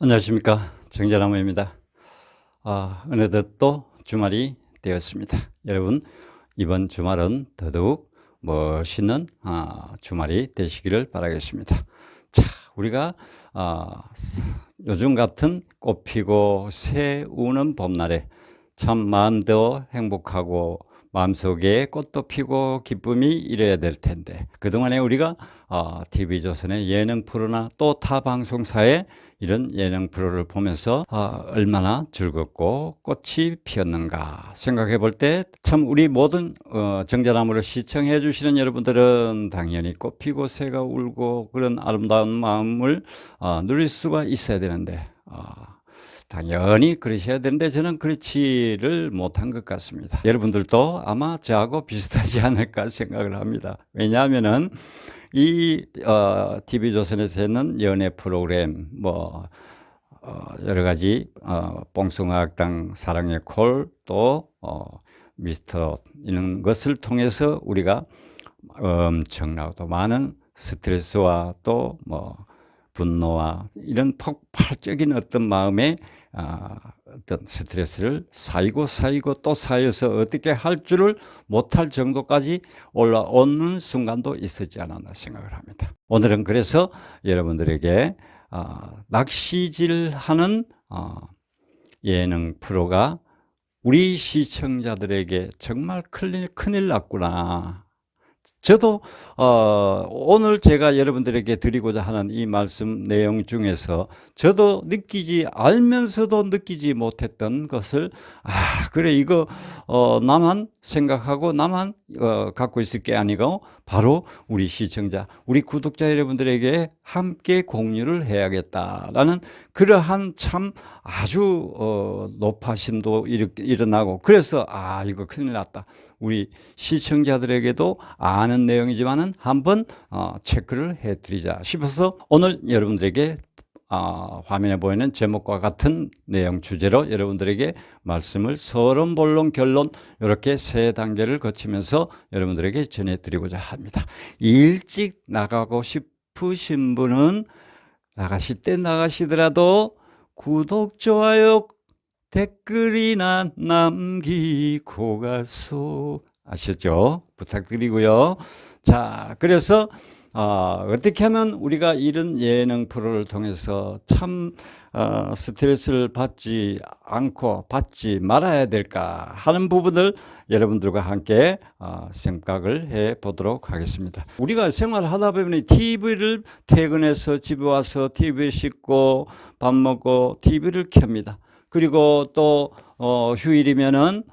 안녕하십니까, 정재나무입니다. 어느덧 또 주말이 되었습니다. 여러분, 이번 주말은 더더욱 멋있는 주말이 되시기를 바라겠습니다. 자, 우리가 요즘 같은 꽃피고 새 우는 봄날에 참 마음도 행복하고 마음속에 꽃도 피고 기쁨이 이래야 될 텐데, 그동안에 우리가 TV조선의 예능 프로나 또 타 방송사의 이런 예능 프로를 보면서 얼마나 즐겁고 꽃이 피었는가 생각해 볼 때, 참 우리 모든 정자나무를 시청해 주시는 여러분들은 당연히 꽃 피고 새가 울고 그런 아름다운 마음을 누릴 수가 있어야 되는데, 당연히 그러셔야 되는데 저는 그렇지를 못한 것 같습니다. 여러분들도 아마 저하고 비슷하지 않을까 생각을 합니다. 왜냐하면은 이 TV조선에서는 연애 프로그램 여러 가지 뽕숭아학당 사랑의 콜 또 미스터 이런 것을 통해서 우리가 엄청나고 많은 스트레스와 또 분노와 이런 폭발적인 어떤 마음의 어떤 스트레스를 쌓이고 또 쌓여서 어떻게 할 줄을 못할 정도까지 올라오는 순간도 있었지 않았나 생각을 합니다. 오늘은 그래서 여러분들에게 낚시질하는 예능 프로가 우리 시청자들에게 정말 큰일 났구나. 저도 오늘 제가 여러분들에게 드리고자 하는 이 말씀 내용 중에서 저도 알면서도 느끼지 못했던 것을 그래 이거 나만 생각하고 나만 갖고 있을 게 아니고 바로 우리 시청자, 우리 구독자 여러분들에게 함께 공유를 해야겠다라는 그러한 참 아주 높아심도 일어나고, 그래서 이거 큰일 났다, 우리 시청자들에게도 아는 내용이지만은 한번 체크를 해드리자 싶어서 오늘 여러분들에게 화면에 보이는 제목과 같은 내용 주제로 여러분들에게 말씀을 서론, 본론, 결론 이렇게 세 단계를 거치면서 여러분들에게 전해드리고자 합니다. 일찍 나가고 싶으신 분은 나가실 때 나가시더라도 구독, 좋아요, 댓글이나 남기고 가소, 아셨죠? 부탁드리고요. 자, 그래서 어떻게 하면 우리가 이런 예능 프로를 통해서 참 스트레스를 받지 않고 받지 말아야 될까 하는 부분을 여러분들과 함께 생각을 해 보도록 하겠습니다. 우리가 생활을 하다 보면 TV를 퇴근해서 집에 와서 TV 씻고 밥 먹고 TV를 켭니다. 그리고 또 휴일이면은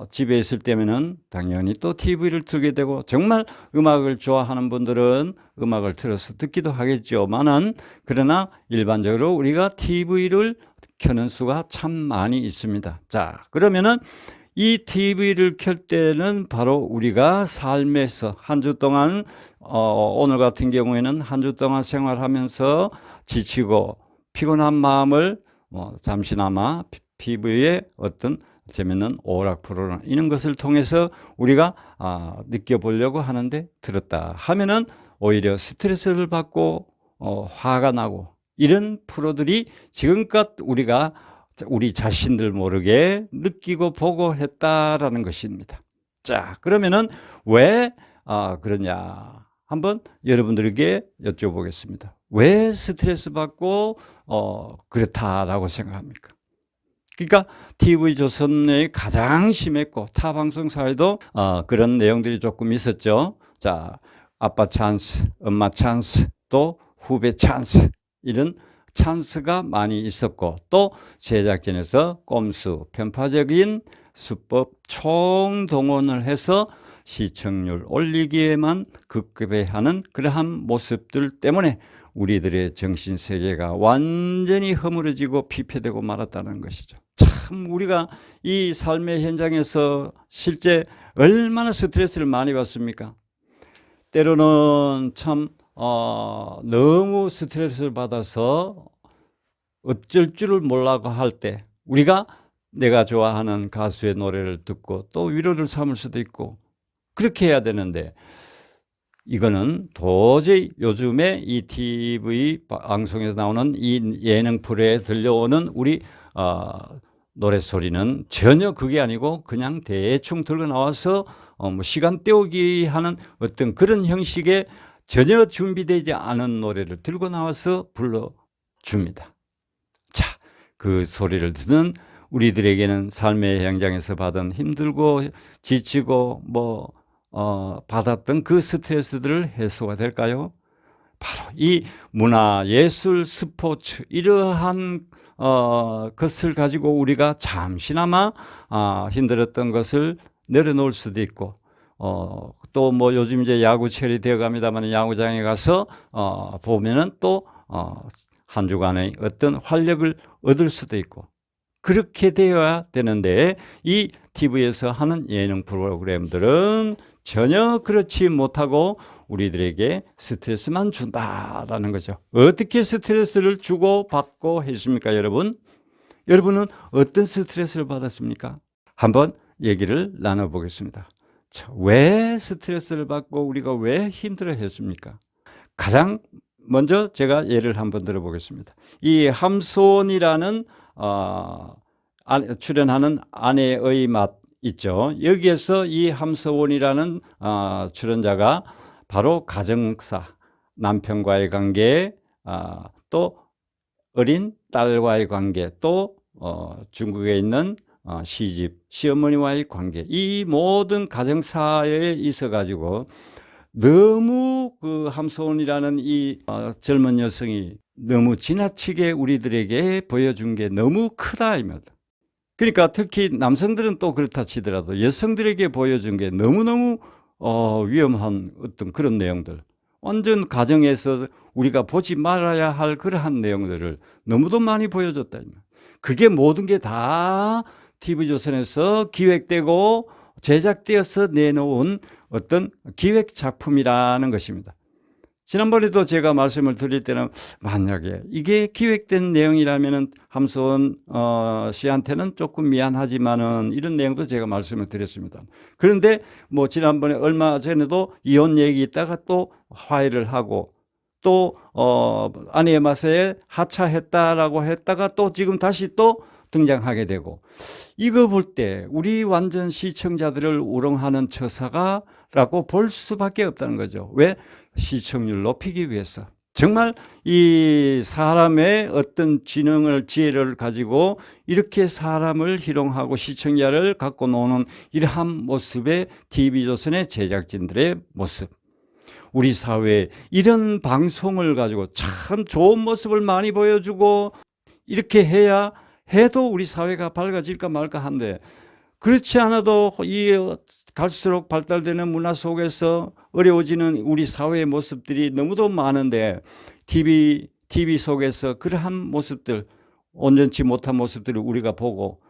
집에 있을 때면은 당연히 또 TV를 틀게 되고, 정말 음악을 좋아하는 분들은 음악을 틀어서 듣기도 하겠지만은, 그러나 일반적으로 우리가 TV를 켜는 수가 참 많이 있습니다. 자, 그러면은 이 TV를 켤 때는 바로 우리가 삶에서 한 주 동안 오늘 같은 경우에는 한 주 동안 생활하면서 지치고 피곤한 마음을 잠시나마 TV의 어떤 재밌는 오락 프로그램 이런 것을 통해서 우리가 느껴보려고 하는데, 들었다 하면은 오히려 스트레스를 받고 화가 나고, 이런 프로들이 지금껏 우리가 우리 자신들 모르게 느끼고 보고 했다라는 것입니다. 자, 그러면은 왜 그러냐 한번 여러분들에게 여쭤보겠습니다. 왜 스트레스 받고 그렇다라고 생각합니까? 그러니까 TV조선이 가장 심했고 타 방송사에도 그런 내용들이 조금 있었죠. 자, 아빠 찬스, 엄마 찬스, 또 후배 찬스, 이런 찬스가 많이 있었고, 또 제작진에서 꼼수, 편파적인 수법 총동원을 해서 시청률 올리기에만 급급해하는 그러한 모습들 때문에 우리들의 정신세계가 완전히 허물어지고 피폐되고 말았다는 것이죠. 참 우리가 이 삶의 현장에서 실제 얼마나 스트레스를 많이 받습니까? 때로는 참 너무 스트레스를 받아서 어쩔 줄을 몰라고 할 때 우리가 내가 좋아하는 가수의 노래를 듣고 또 위로를 삼을 수도 있고 그렇게 해야 되는데, 이거는 도저히 요즘에 이 TV 방송에서 나오는 이 예능 프로에 들려오는 우리 노랫소리는 전혀 그게 아니고 그냥 대충 들고 나와서 뭐 시간 때우기 하는 어떤 그런 형식의 전혀 준비되지 않은 노래를 들고 나와서 불러줍니다. 자, 그 소리를 듣는 우리들에게는 삶의 현장에서 받은 힘들고 지치고 받았던 그 스트레스들을 해소가 될까요? 바로 이 문화, 예술, 스포츠 이러한 것을 가지고 우리가 잠시나마 힘들었던 것을 내려놓을 수도 있고 또 뭐 요즘 이제 야구철이 되어 갑니다만 야구장에 가서 보면은 또 한 주간의 어떤 활력을 얻을 수도 있고 그렇게 되어야 되는데 이 TV에서 하는 예능 프로그램들은 전혀 그렇지 못하고 우리들에게 스트레스만 준다라는 거죠. 어떻게 스트레스를 주고 받고 했습니까, 여러분? 여러분은 어떤 스트레스를 받았습니까? 한번 얘기를 나눠보겠습니다. 자, 왜 스트레스를 받고 우리가 왜 힘들어 했습니까? 가장 먼저 제가 예를 한번 들어보겠습니다. 이 함소원이라는 출연하는 아내의 맛 있죠. 여기에서 이 함소원이라는 출연자가 바로 가정사, 남편과의 관계, 또 어린 딸과의 관계, 또 중국에 있는 시집, 시어머니와의 관계, 이 모든 가정사에 있어 가지고 너무 그 함소원이라는 이 젊은 여성이 너무 지나치게 우리들에게 보여준 게 너무 크다 이말이다. 그러니까 특히 남성들은 또 그렇다 치더라도 여성들에게 보여준 게 너무너무 위험한 어떤 그런 내용들, 완전 가정에서 우리가 보지 말아야 할 그러한 내용들을 너무도 많이 보여줬다. 그게 모든 게 다 TV조선에서 기획되고 제작되어서 내놓은 어떤 기획 작품이라는 것입니다. 지난번에도 제가 말씀을 드릴 때는 만약에 이게 기획된 내용이라면 함소원 씨한테는 조금 미안하지만은 이런 내용도 제가 말씀을 드렸습니다. 그런데 뭐 지난번에 얼마 전에도 이혼 얘기 있다가 또 화해를 하고 또 아내의 맛에 하차했다라고 했다가 또 지금 다시 또 등장하게 되고 이거 볼 때 우리 완전 시청자들을 우롱하는 처사가라고 볼 수밖에 없다는 거죠. 왜? 시청률 높이기 위해서. 정말 이 사람의 어떤 지혜를 가지고 이렇게 사람을 희롱하고 시청자를 갖고 노는 이러한 모습의 TV조선의 제작진들의 모습. 우리 사회에 이런 방송을 가지고 참 좋은 모습을 많이 보여주고 이렇게 해야 해도 우리 사회가 밝아질까 말까 한데 그렇지 않아도 이 갈수록 발달되는 문화 속에서 어려워지는 우리 사회의 모습들이 너무도 많은데 TV 속에서 그러한 모습들, 온전치 못한 모습들을 우리가 보고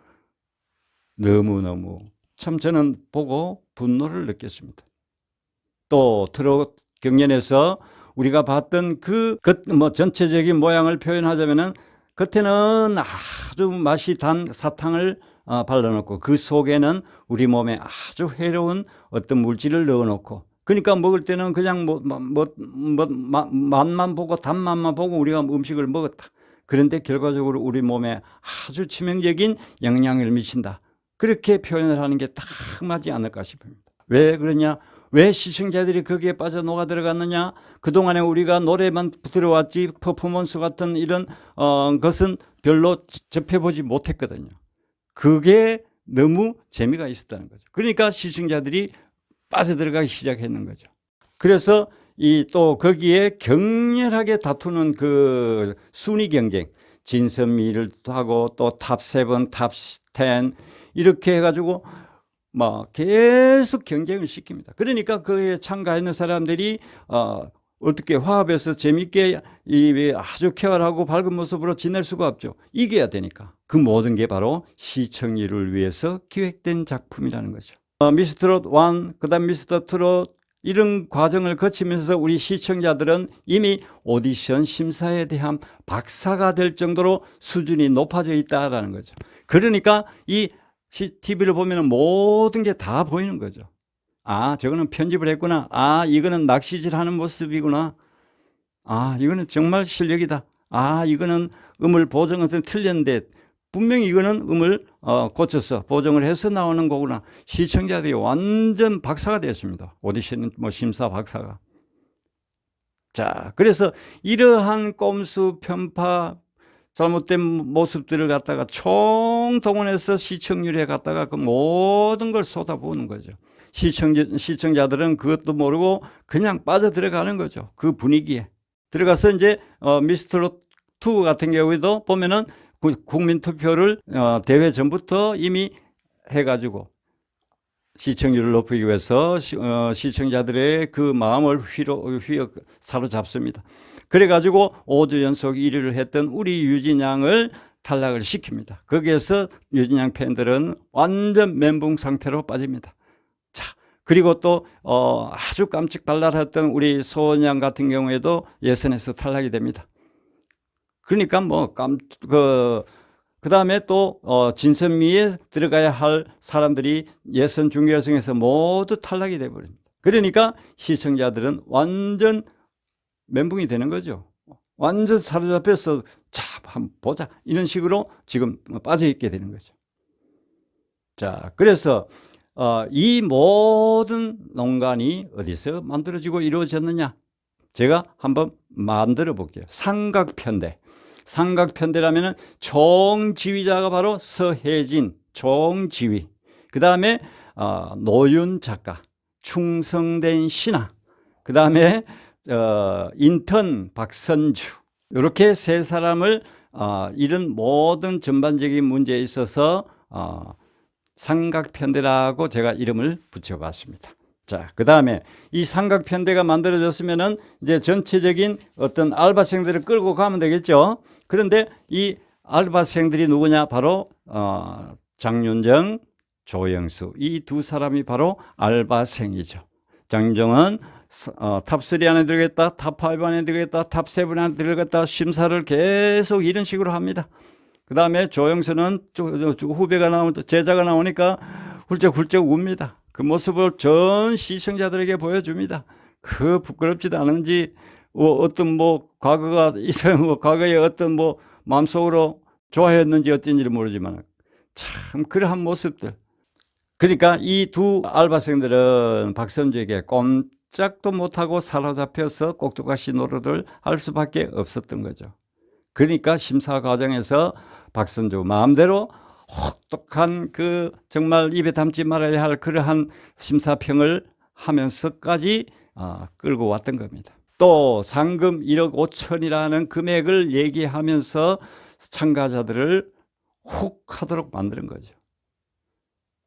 너무너무 참 저는 보고 분노를 느꼈습니다. 또 트롯 경연에서 우리가 봤던 전체적인 모양을 표현하자면은 겉에는 아주 맛이 단 사탕을 발라놓고 그 속에는 우리 몸에 아주 해로운 어떤 물질을 넣어놓고 그러니까 먹을 때는 그냥 맛만 보고 단맛만 보고 우리가 음식을 먹었다. 그런데 결과적으로 우리 몸에 아주 치명적인 영향을 미친다. 그렇게 표현을 하는 게 딱 맞지 않을까 싶습니다. 왜 그러냐? 왜 시청자들이 거기에 빠져 녹아 들어갔느냐? 그동안에 우리가 노래만 들어왔지 퍼포먼스 같은 이런 것은 별로 접해보지 못했거든요. 그게 너무 재미가 있었다는 거죠. 그러니까 시청자들이 빠져들어가기 시작했는 거죠. 그래서 또 거기에 격렬하게 다투는 그 순위 경쟁, 진선미를 하고 또 탑7, 탑10 이렇게 해가지고 막 계속 경쟁을 시킵니다. 그러니까 거기에 참가했는 사람들이 어떻게 화합해서 재밌게 아주 쾌활하고 밝은 모습으로 지낼 수가 없죠. 이겨야 되니까. 그 모든 게 바로 시청률을 위해서 기획된 작품이라는 거죠. 미스트롯 1, 그 다음 미스터 트롯 이런 과정을 거치면서 우리 시청자들은 이미 오디션 심사에 대한 박사가 될 정도로 수준이 높아져 있다는 거죠. 그러니까 이 TV를 보면 모든 게 다 보이는 거죠. 아, 저거는 편집을 했구나. 아, 이거는 낚시질 하는 모습이구나. 아, 이거는 정말 실력이다. 아, 이거는 음을 보정은 틀렸는데 분명히 이거는 음을 고쳐서 보정을 해서 나오는 거구나. 시청자들이 완전 박사가 되었습니다. 오디션 뭐 심사 박사가. 자, 그래서 이러한 꼼수, 편파, 잘못된 모습들을 갖다가 총동원해서 시청률에 갖다가 그 모든 걸 쏟아부는 거죠. 시청자들은 그것도 모르고 그냥 빠져들어가는 거죠. 그 분위기에. 들어가서 이제 미스터 투 같은 경우에도 보면은 국민투표를 대회 전부터 이미 해가지고 시청률을 높이기 위해서 시청자들의 그 마음을 사로잡습니다. 그래가지고 5주 연속 1위를 했던 우리 유진양을 탈락을 시킵니다. 거기에서 유진양 팬들은 완전 멘붕 상태로 빠집니다. 자, 그리고 또 아주 깜찍발랄했던 우리 소은양 같은 경우에도 예선에서 탈락이 됩니다. 그러니까 뭐 그 다음에 또 진선미에 들어가야 할 사람들이 예선 중결승에서 모두 탈락이 돼버립니다. 그러니까 시청자들은 완전 멘붕이 되는 거죠. 완전 사로잡혀서 자, 한번 보자 이런 식으로 지금 빠져있게 되는 거죠. 자, 그래서 이 모든 농간이 어디서 만들어지고 이루어졌느냐, 제가 한번 만들어 볼게요. 삼각편대. 삼각편대라면은 총지휘자가 바로 서혜진 총지휘, 그 다음에 노윤 작가, 충성된 신하, 그 다음에 인턴 박선주, 이렇게 세 사람을 이런 모든 전반적인 문제에 있어서 삼각편대라고 제가 이름을 붙여봤습니다. 자, 그 다음에 이 삼각편대가 만들어졌으면은 이제 전체적인 어떤 알바생들을 끌고 가면 되겠죠. 그런데 이 알바생들이 누구냐? 바로 장윤정, 조영수, 이 두 사람이 바로 알바생이죠. 장윤정은 탑3 안에 들어겠다, 탑5 안에 들어겠다, 탑7 안에 들어겠다, 심사를 계속 이런 식으로 합니다. 그 다음에 조영수는 후배가 나오면 제자가 나오니까 훌쩍훌쩍 웁니다. 그 모습을 전 시청자들에게 보여줍니다. 그 부끄럽지도 않은지 어떤 뭐 과거가 있어요. 뭐 과거에 어떤 뭐 마음속으로 좋아했는지 어쩐지를 모르지만 참 그러한 모습들. 그러니까 이 두 알바생들은 박선주에게 꼼짝도 못하고 사로잡혀서 꼭두가시 노릇을 할 수밖에 없었던 거죠. 그러니까 심사 과정에서 박선주 마음대로 혹독한 그 정말 입에 담지 말아야 할 그러한 심사평을 하면서까지 끌고 왔던 겁니다. 또 상금 1억 5천이라는 금액을 얘기하면서 참가자들을 훅 하도록 만드는 거죠.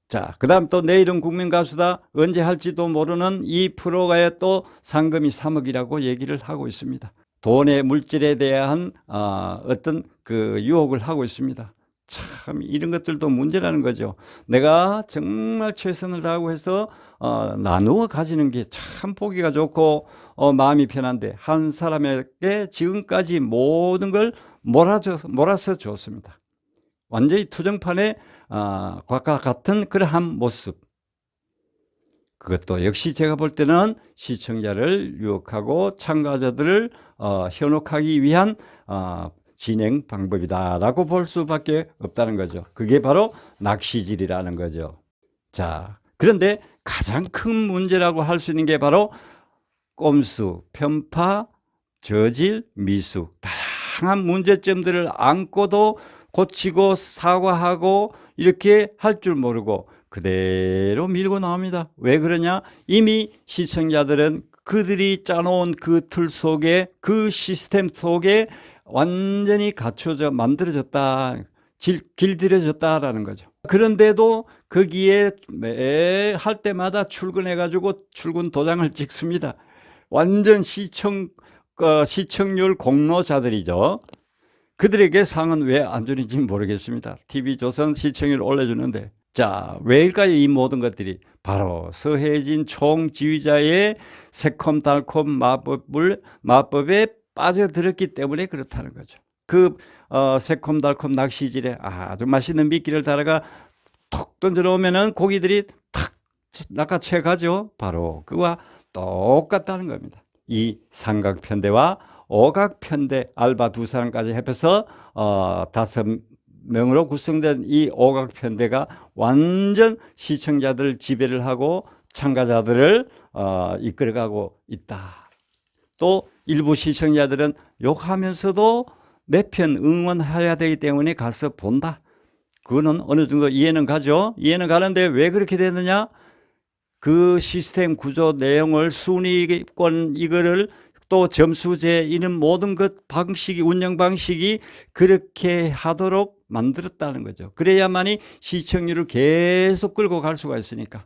자, 그 다음 또 내일은 국민가수다, 언제 할지도 모르는 이 프로가에 또 상금이 3억이라고 얘기를 하고 있습니다. 돈의 물질에 대한 어떤 그 유혹을 하고 있습니다. 참 이런 것들도 문제라는 거죠. 내가 정말 최선을 다하고 해서 나누어 가지는 게 참 보기가 좋고 마음이 편한데 한 사람에게 지금까지 모든 걸 몰아서 줬습니다. 완전히 투정판의 과과 같은 그러한 모습. 그것도 역시 제가 볼 때는 시청자를 유혹하고 참가자들을 현혹하기 위한 진행 방법이다라고 볼 수밖에 없다는 거죠. 그게 바로 낚시질이라는 거죠. 자, 그런데 가장 큰 문제라고 할 수 있는 게 바로 꼼수, 편파, 저질, 미수, 다양한 문제점들을 안고도 고치고 사과하고 이렇게 할 줄 모르고 그대로 밀고 나옵니다. 왜 그러냐? 이미 시청자들은 그들이 짜놓은 그 틀 속에, 그 시스템 속에 완전히 갖춰져 만들어졌다, 길들여졌다라는 거죠. 그런데도 거기에 매 할 때마다 출근해가지고 출근 도장을 찍습니다. 완전 시청률 공로자들이죠. 그들에게 상은 왜 안 주는지 모르겠습니다. TV조선 시청률 올려주는데. 자, 왜일까요? 이 모든 것들이 바로 서혜진 총지휘자의 새콤달콤 마법에 빠져들었기 때문에 그렇다는 거죠. 그 새콤달콤 낚시질에 아주 맛있는 미끼를 달아가 톡 던져놓으면은 고기들이 탁 낚아채가죠. 바로 그와 똑같다는 겁니다. 이 삼각편대와 오각편대 알바 두 사람까지 합해서 5명으로 구성된 이 오각편대가 완전 시청자들 지배를 하고 참가자들을 이끌어가고 있다. 또 일부 시청자들은 욕하면서도 내 편 응원해야 되기 때문에 가서 본다. 그거는 어느 정도 이해는 가죠. 이해는 가는데 왜 그렇게 되느냐? 그 시스템 구조 내용을 순위권 이거를 또 점수제 이런 모든 것 방식이 운영 방식이 그렇게 하도록 만들었다는 거죠. 그래야만이 시청률을 계속 끌고 갈 수가 있으니까.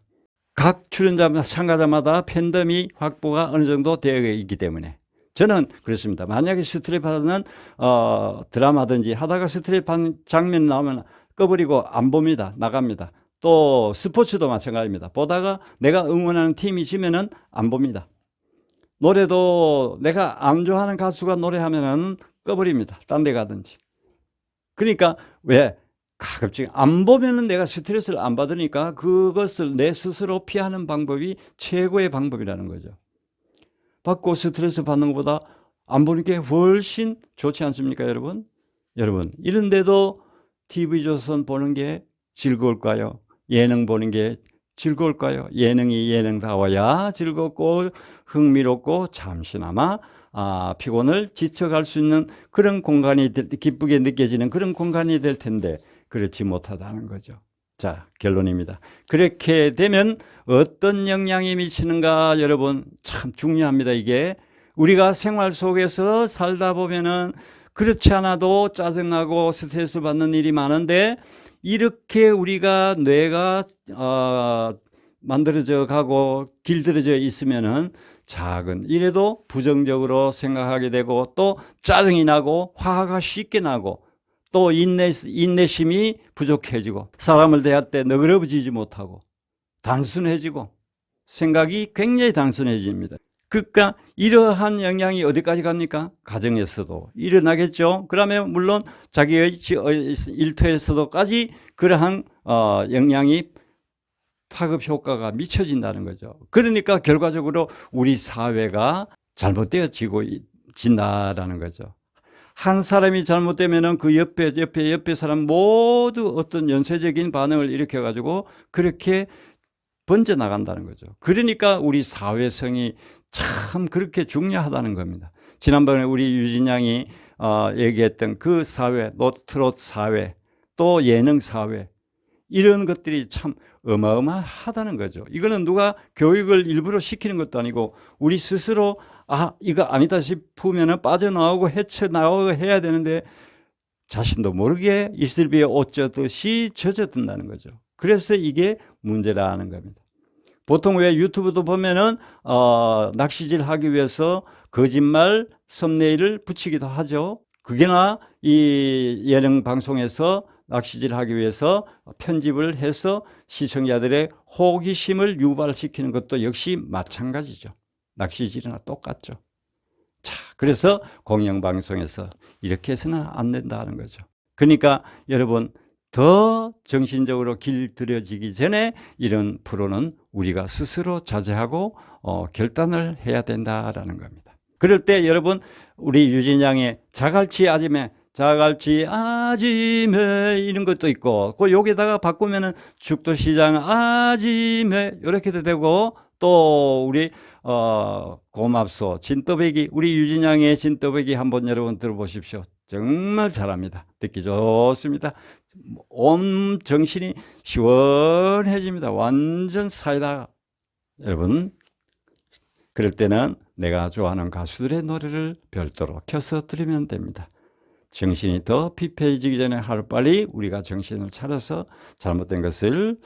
각 출연자마다 참가자마다 팬덤이 확보가 어느 정도 되어 있기 때문에 저는 그렇습니다. 만약에 스트레스 받는 드라마든지 하다가 스트레스 받는 장면 나오면 꺼버리고 안 봅니다. 나갑니다. 또 스포츠도 마찬가지입니다. 보다가 내가 응원하는 팀이 지면은 안 봅니다. 노래도 내가 안 좋아하는 가수가 노래하면은 꺼버립니다. 딴 데 가든지. 그러니까 왜? 가급적 안 보면은 내가 스트레스를 안 받으니까 그것을 내 스스로 피하는 방법이 최고의 방법이라는 거죠. 받고 스트레스 받는 것보다 안 보는 게 훨씬 좋지 않습니까, 여러분? 여러분, 이런데도 TV조선 보는 게 즐거울까요? 예능 보는 게 즐거울까요? 예능이 예능다워야 즐겁고 흥미롭고 잠시나마 피곤을 지쳐갈 수 있는 그런 공간이 기쁘게 느껴지는 그런 공간이 될 텐데 그렇지 못하다는 거죠. 자, 결론입니다. 그렇게 되면 어떤 영향이 미치는가 여러분 참 중요합니다. 이게 우리가 생활 속에서 살다 보면은 그렇지 않아도 짜증나고 스트레스 받는 일이 많은데 이렇게 우리가 뇌가 만들어져 가고 길들여져 있으면은 작은 일에도 부정적으로 생각하게 되고 또 짜증이 나고 화가 쉽게 나고 또 인내심이 부족해지고 사람을 대할 때 너그러워지지 못하고 단순해지고 생각이 굉장히 단순해집니다. 그러니까 이러한 영향이 어디까지 갑니까? 가정에서도 일어나겠죠. 그러면 물론 자기의 일터에서도까지 그러한 영향이 파급 효과가 미쳐진다는 거죠. 그러니까 결과적으로 우리 사회가 잘못되어지고 진다라는 거죠. 한 사람이 잘못되면은 그 옆에 사람 모두 어떤 연쇄적인 반응을 일으켜가지고 그렇게 번져나간다는 거죠. 그러니까 우리 사회성이 참 그렇게 중요하다는 겁니다. 지난번에 우리 유진 양이 얘기했던 그 사회, 노트롯 사회, 또 예능 사회 이런 것들이 참 어마어마하다는 거죠. 이거는 누가 교육을 일부러 시키는 것도 아니고 우리 스스로 이거 아니다 싶으면 빠져나오고 헤쳐나오고 해야 되는데 자신도 모르게 이슬비에 옷 젖듯이 젖어든다는 거죠. 그래서 이게 문제라는 겁니다. 보통 왜 유튜브도 보면은 낚시질 하기 위해서 거짓말 썸네일을 붙이기도 하죠. 그게나 이 예능 방송에서 낚시질 하기 위해서 편집을 해서 시청자들의 호기심을 유발시키는 것도 역시 마찬가지죠. 낚시질이나 똑같죠. 자, 그래서 공영방송에서 이렇게 해서는 안 된다는 거죠. 그러니까 여러분 더 정신적으로 길들여지기 전에 이런 프로는 우리가 스스로 자제하고 결단을 해야 된다라는 겁니다. 그럴 때 여러분 우리 유진 양의 자갈치 아지매 이런 것도 있고 그 여기다가 바꾸면은 죽도시장 아지매 이렇게도 되고 또 우리 고맙소 진또배기 우리 유진 양의 진또배기 한번 여러분 들어보십시오. 정말 잘합니다. 듣기 좋습니다. 온 정신이 시원해집니다. 완전 사이다. 여러분 그럴 때는 내가 좋아하는 가수들의 노래를 별도로 켜서 들으면 됩니다. 정신이 더 피폐해지기 전에 하루빨리 우리가 정신을 차려서 잘못된 것을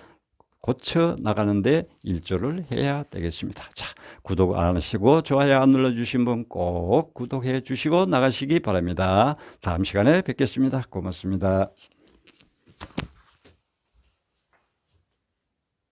고쳐 나가는데 일조를 해야 되겠습니다. 자, 구독 안 하시고 좋아요 안 눌러주신 분 꼭 구독해 주시고 나가시기 바랍니다. 다음 시간에 뵙겠습니다. 고맙습니다.